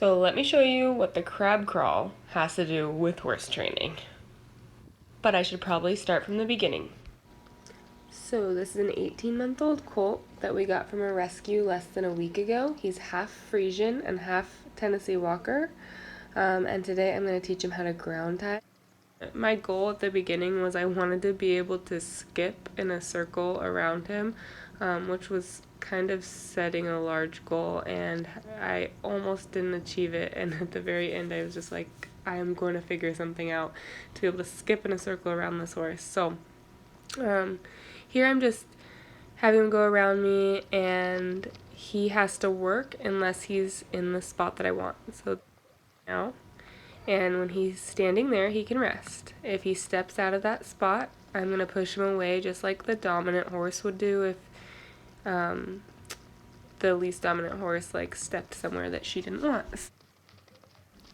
So let me show you what the crab crawl has to do with horse training. But I should probably start from the beginning. So this is an 18-month-old colt that we got from a rescue less than a week ago. He's half Friesian and half Tennessee Walker. And today I'm going to teach him how to ground tie. My goal at the beginning was I wanted to be able to skip in a circle around him, which was kind of setting a large goal, and I almost didn't achieve it. And at the very end, I was just like, I am going to figure something out to be able to skip in a circle around this horse. So here I'm just having him go around me, and he has to work unless he's in the spot that I want. So now, and when he's standing there, he can rest. If he steps out of that spot, I'm going to push him away just like the dominant horse would do if the least dominant horse like stepped somewhere that she didn't want.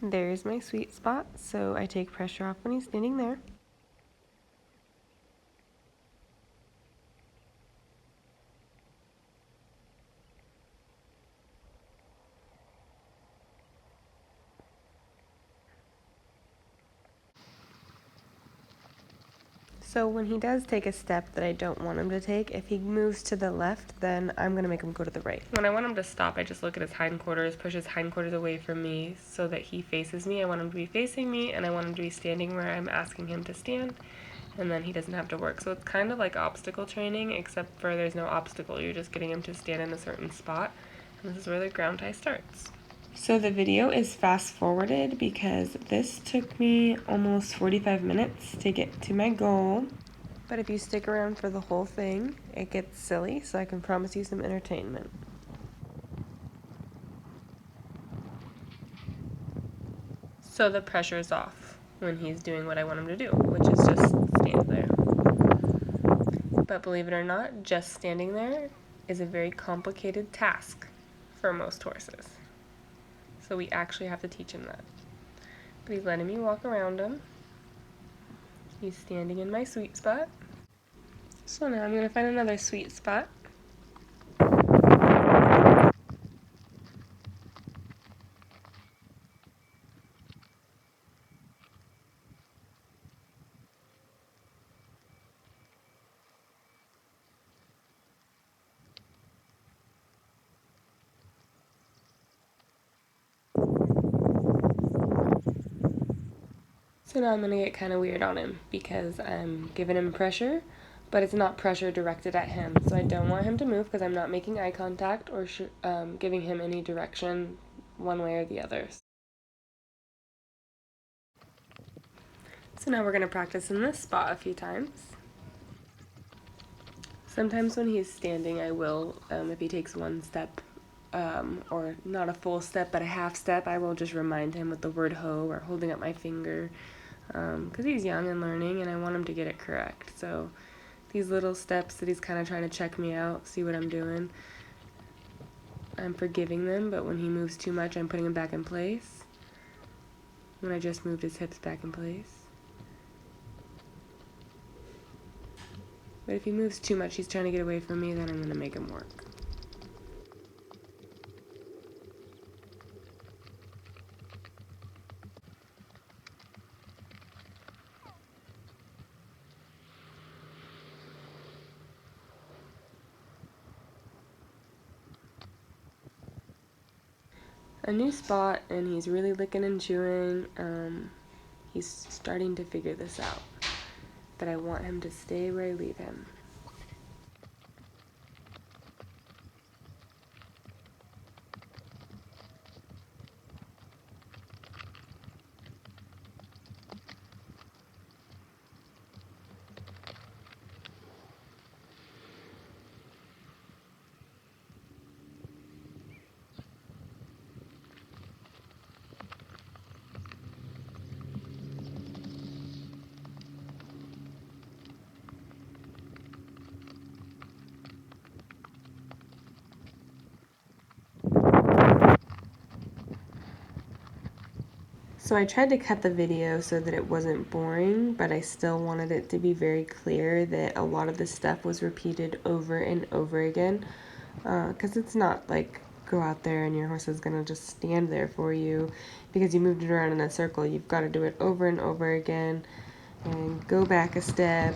There's my sweet spot, so I take pressure off when he's standing there. So when he does take a step that I don't want him to take, if he moves to the left, then I'm going to make him go to the right. When I want him to stop, I just look at his hindquarters, push his hindquarters away from me so that he faces me. I want him to be facing me, and I want him to be standing where I'm asking him to stand, and then he doesn't have to work. So it's kind of like obstacle training, except for there's no obstacle. You're just getting him to stand in a certain spot, and this is where the ground tie starts. So the video is fast forwarded because this took me almost 45 minutes to get to my goal. But if you stick around for the whole thing, it gets silly, so I can promise you some entertainment. So the pressure is off when he's doing what I want him to do, which is just stand there. But believe it or not, just standing there is a very complicated task for most horses. So we actually have to teach him that. But he's letting me walk around him. He's standing in my sweet spot. So now I'm going to find another sweet spot. So now I'm going to get kind of weird on him because I'm giving him pressure, but it's not pressure directed at him. So I don't want him to move because I'm not making eye contact or giving him any direction one way or the other. So now we're going to practice in this spot a few times. Sometimes when he's standing, I will, if he takes one step, or not a full step, but a half step, I will just remind him with the word ho or holding up my finger, because he's young and learning, and I want him to get it correct. So these little steps that he's kind of trying to check me out, see what I'm doing, I'm forgiving them, but when he moves too much, I'm putting him back in place. When I just moved his hips back in place. But if he moves too much, he's trying to get away from me, then I'm going to make him work. A new spot, and he's really licking and chewing. He's starting to figure this out, but I want him to stay where I leave him. So I tried to cut the video so that it wasn't boring, but I still wanted it to be very clear that a lot of this stuff was repeated over and over again, because it's not like go out there and your horse is going to just stand there for you because you moved it around in a circle. You've got to do it over and over again and go back a step.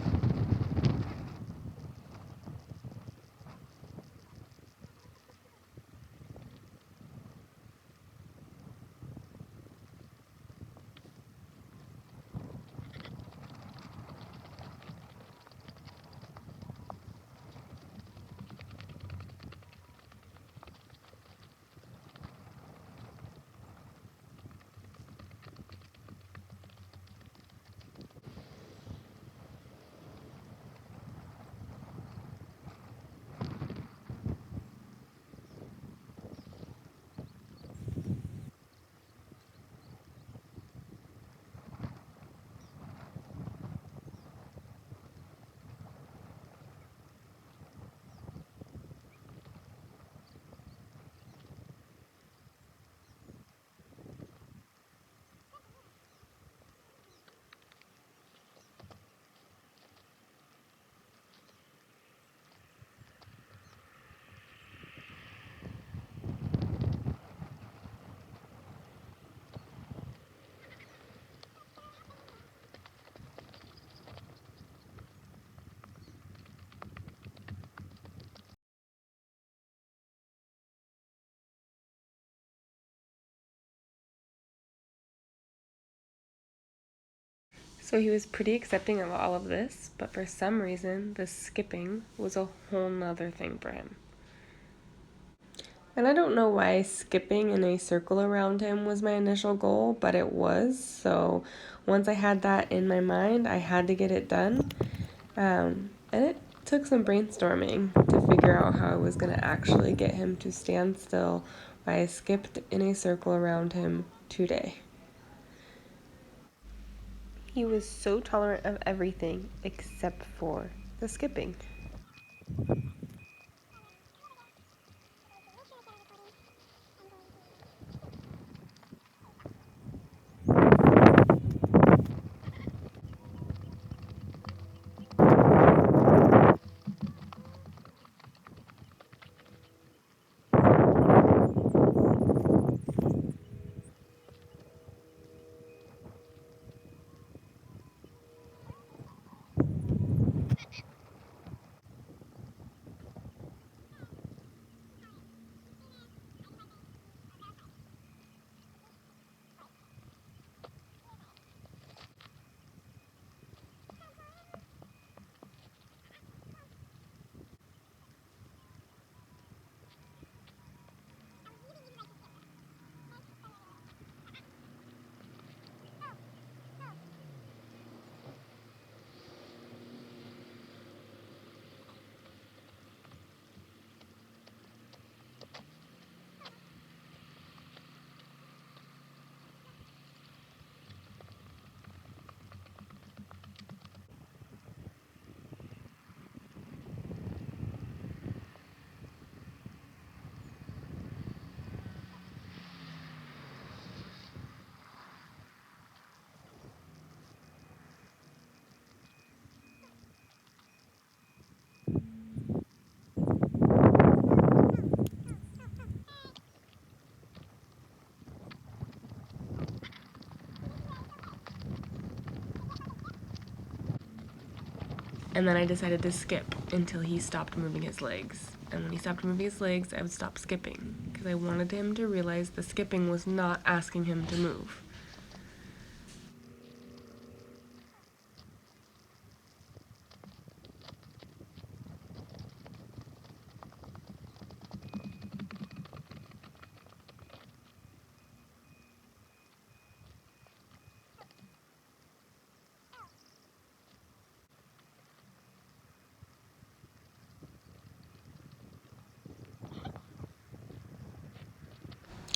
So he was pretty accepting of all of this, but for some reason, the skipping was a whole nother thing for him. And I don't know why skipping in a circle around him was my initial goal, but it was. So once I had that in my mind, I had to get it done. And it took some brainstorming to figure out how I was going to actually get him to stand still while I skipped in a circle around him today. He was so tolerant of everything except for the skipping. And then I decided to skip until he stopped moving his legs. And when he stopped moving his legs, I would stop skipping because I wanted him to realize the skipping was not asking him to move.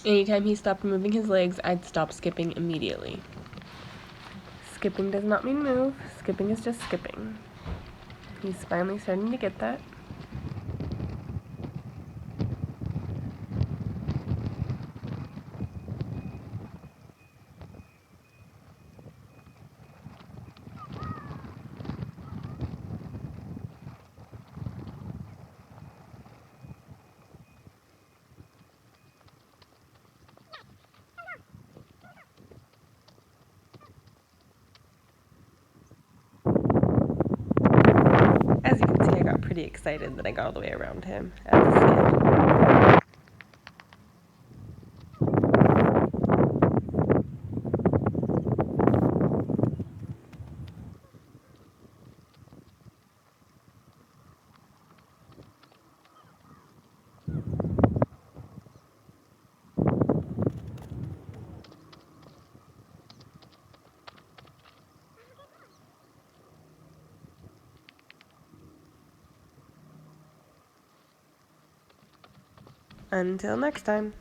Anytime he stopped moving his legs, I'd stop skipping immediately. Skipping does not mean move. Skipping is just skipping. He's finally starting to get that. pretty excited that I got all the way around him at the skid. Until next time.